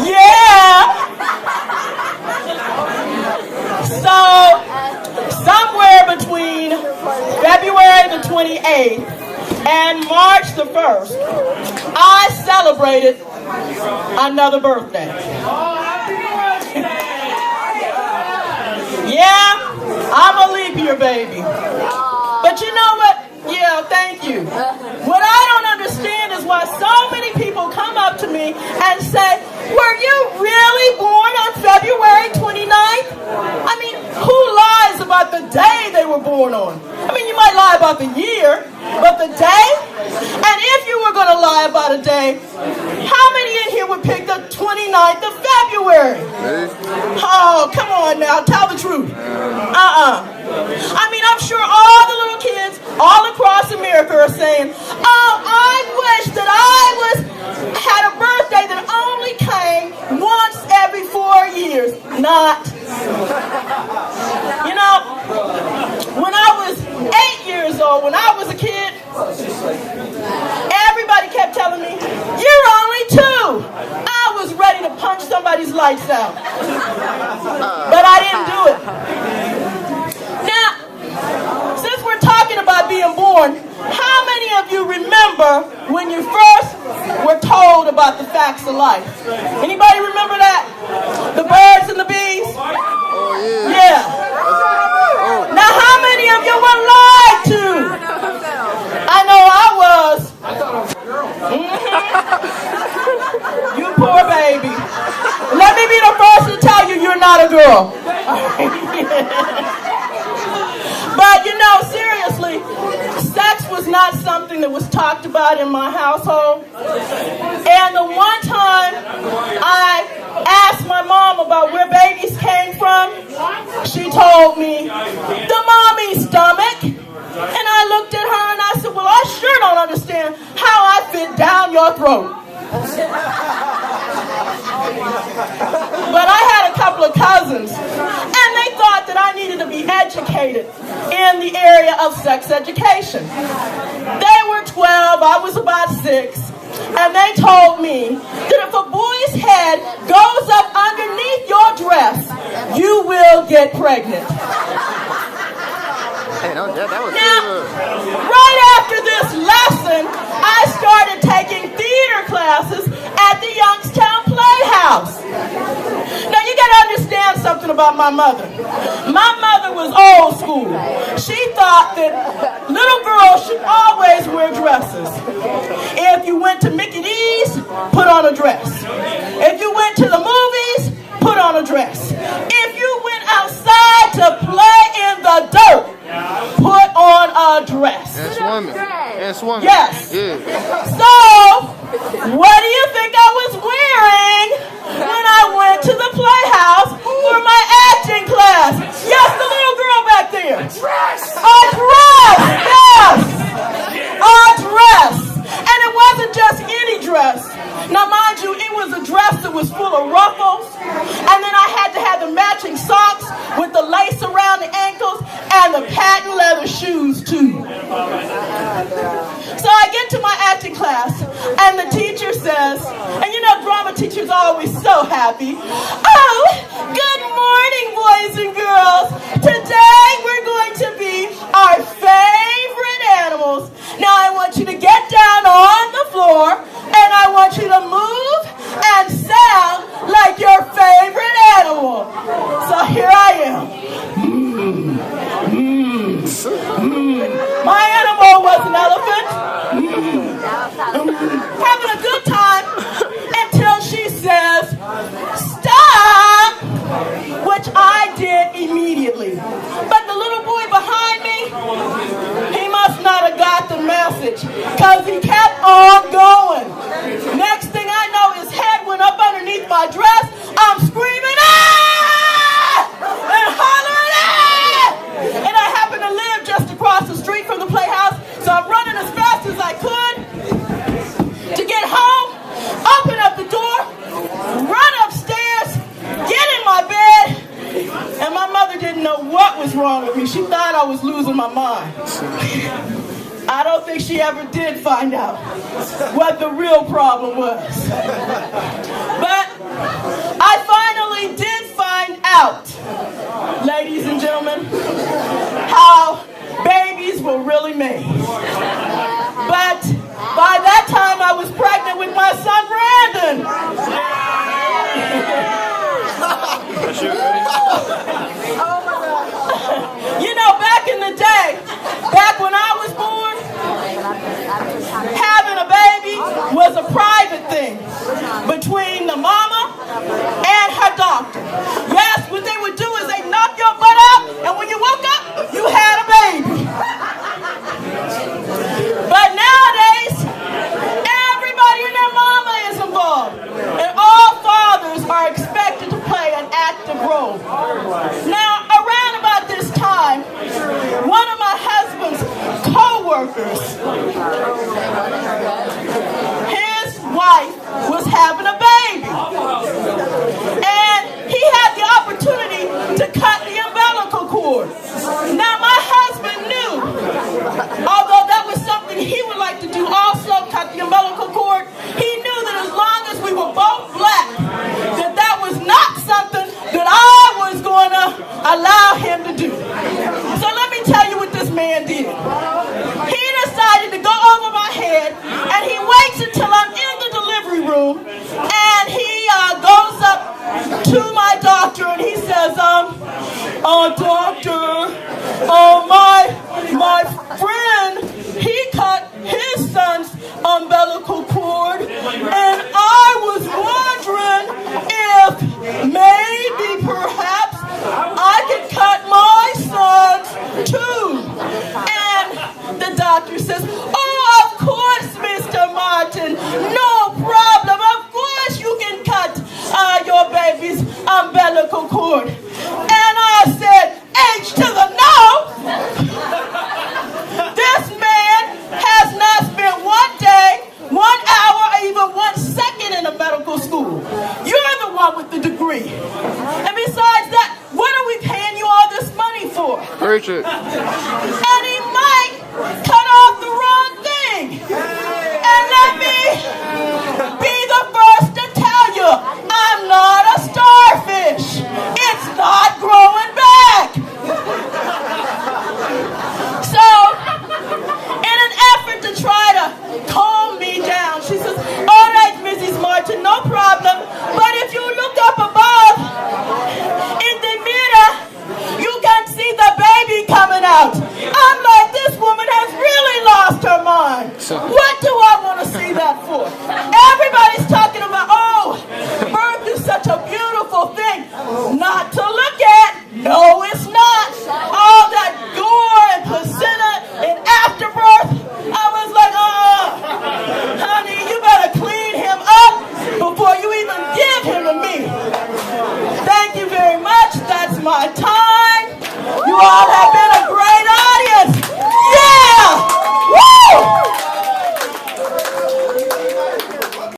Yeah. So, somewhere between February the 28th and March the 1st, I celebrated another birthday. Yeah, I'm a leap year baby. But you know what? Yeah, thank you. What I don't understand is why so many people come up to me and say, were you really born on February 29th? I mean, who lies about the day they were born on? I mean, you might lie about the year, but the day? And if you were going to lie about a day, how many in here would pick the 29th of February? Oh, come on now, tell the truth. I mean, I'm sure all the little kids all across America are saying, oh, I wish that I had a birthday that only came once every 4 years. Not. You know, when I was 8 years old, when I was a kid, everybody kept telling me, you're only 2. I was ready to punch somebody's lights out. But I didn't do it. Now, since we're talking about being born, how many of you remember when you first were told about the facts of life? Anybody remember that? The birds and the bees? Oh, yeah. Yeah. Now, how many of you were lied to? I know I was. I thought I was a girl. You poor baby. Let me be the first to tell you you're not a girl. But you know, seriously, sex was not something that was talked about in my household. And the one time I asked my mom about where babies came from, she told me, the mommy's stomach. And I looked at her and I said, well, I sure don't understand how I fit down your throat. But I had a couple of cousins, and they thought that I needed to be educated in the area of sex education. They were 12, I was about 6, and they told me that if a boy's head goes up underneath your dress, you will get pregnant. Hey, that was Now, good. right after this lesson, I started taking theater classes at the Youngstown Playhouse. Now, you got to understand something about my mother. My mother was old school. She thought that little girls should always wear dresses. If you went to Mickey D's, put on a dress. If you went to the movies, put on a dress. If you went outside to play in the dirt, put on a dress. And swimming. And swimming. Yes. Yeah. So, what do you think I was wearing when I went to the Playhouse for my acting class? Yes, the little girl back there. A dress. A dress. Yes. A dress. And it wasn't just any dress. Now, mind you, it was a dress that was full of ruffles, and then I had to have the matching socks with the lace around the ankles and the patent leather shoes, too. So I get to my acting class, and the teacher says, and you know, drama teachers are always so happy, oh, good morning, boys and girls. Today we're going to be our favorite animals. Now I want you to get down on the floor, and I want you to move and sound like your favorite animal. So here I am. My animal was an elephant. Having a good time until she says, stop, which I did immediately. But the little boy behind me, he must not have got the message, because he kept on going. Next thing I know, his head went up underneath my dress. I'm screaming, ah! And hollering, ah! And I happen to live just across the street from the Playhouse, so I'm running as fast as I could to get home, open up the door, run upstairs, get in my bed, and my mother didn't know what was wrong with me. She thought I was losing my mind. I don't think she ever did find out what the real problem was. But You know, back in the day, back when I was born, having a baby was a private thing between the mama and her doctor. Yes, what they would do is they knock your butt out, and when you woke up, you had a baby. But nowadays, everybody and their mama is involved, and all fathers are expected to play an active role. Now, around about this time, one of my husband's co-workers, his wife was having a baby, and he had the opportunity to cut the umbilical cord. Now, my husband knew, although that was something he would like to do also, cut the umbilical cord, he knew that as long as we were both black, that that was not something that I was going to allow him to do. So let me tell you what this man did. He decided to go over my head, and he waits until I'm in the delivery room, and he goes up to my doctor, and he says, doctor, my friend, he cut his son's umbilical cord, and I was wondering if maybe perhaps I could cut my son's too. And the doctor says, oh, of course, Mr. Martin, no problem. Of course you can cut your baby's umbilical cord. And I said, H to the no. This man has not spent 1 day, 1 hour, or even 1 second in a medical school. You're the one with the degree. And besides that, what are we paying you all this money for? Preach it.